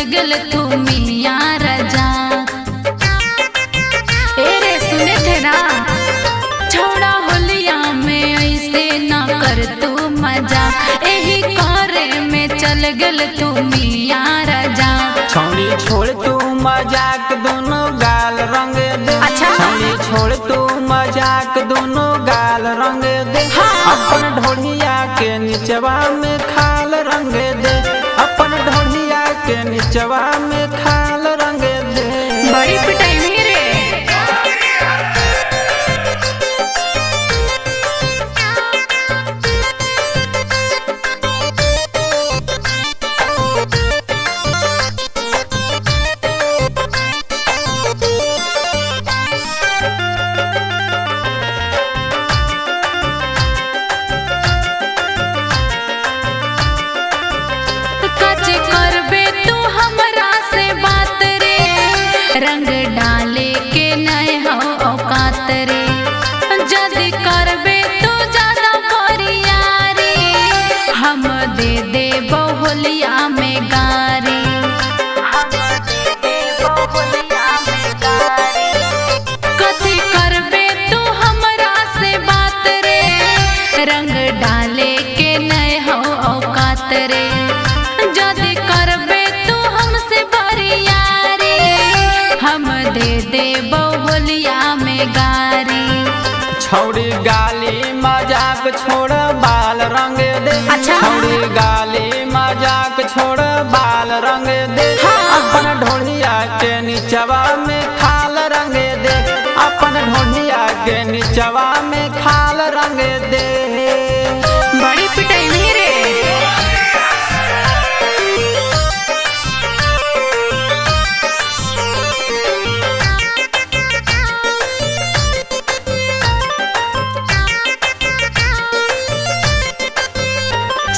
गल तू मिया रजा। रे सुने थे ना छोड़ा होलिया में ऐसे ना कर तू मजा, यही करे में चल गल तू मिया रजा। छौड़ी छोड़ तू मजाक दोनों गाल रंग दे। अच्छा छौड़ी छोड़ तू मजाक दोनों गाल रंग दे। हाँ। अपन ढोढ़िया के निचवा में खाल रंग दे। अपन ढोढ़िया के निचवा में खाल रंग दे। बड़ी पिटाई मेरे करबे तू हमरा से बात रे, रंग डाले के नए हो औकात रे। जदी करबे तू ज्यादा बरियारी, हम दे दे बहुलिया में गारी। कथी करबे तू हमरा से बात रे, रंग डाले के नए हो औकात रे। जदी करबे तू हमसे बरियारी, हम दे दे बहुलिया में गारी। छौड़ी गाली मजाक छोड़ बाल रंग दे। अच्छा। छौड़ी गाली मजाक छोड़ बाल रंग दे। हाँ। अपन ढोढ़िया के निचवा में खाल रंग दे। अपन ढोढ़िया के निचवा में खाल रंग दे। बड़ी पिटाई मेरे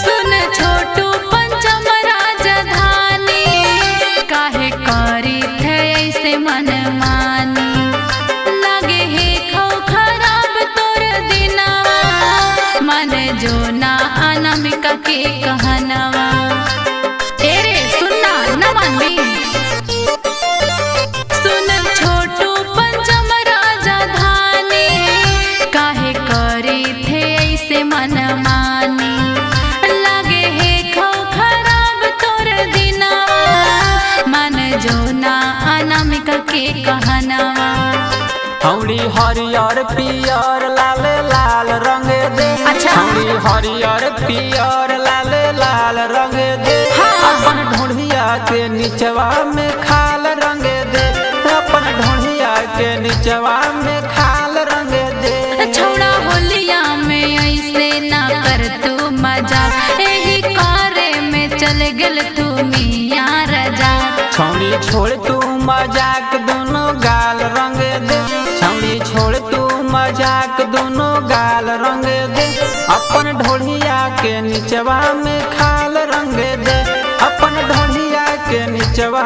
सुन छोटू पंचम राजधानी, काहे करी थे ऐसे मन मानी। लगे हे खौ खराब तोर दिनवा, मन जो ना अनामिका के कहनवा। रे सुनना न मानबी। सुन छोटू पंचम राजधानी, काहे करी थे ऐसे मन मानी। लगे हे खौ खराब तोर दिनवा, मन जो ना अनामिका के कहनवा। छौड़ी हरियर पियर लाल लाल रंग दे। अच्छा। छौड़ी हरियर पियर लाल लाल रंग दे। हाँ। अपन ढोढ़िया के निचवा में खाल रंग दे। अपन ढोढ़िया के निचवा में खाल रंग दे। छोड़ा होलिया में ऐसे ना कर तू मजा, यही करे में चल गल तू मिया रजा। छौड़ी छोड़ तू मजाक दोनों गाल रंग दे। छौड़ी छोड़ तू मजाक दोनों गाल रंग दे। अपन ढोढ़िया के निचवा में खाल रंग दे। अपन ढोढ़िया के निचवा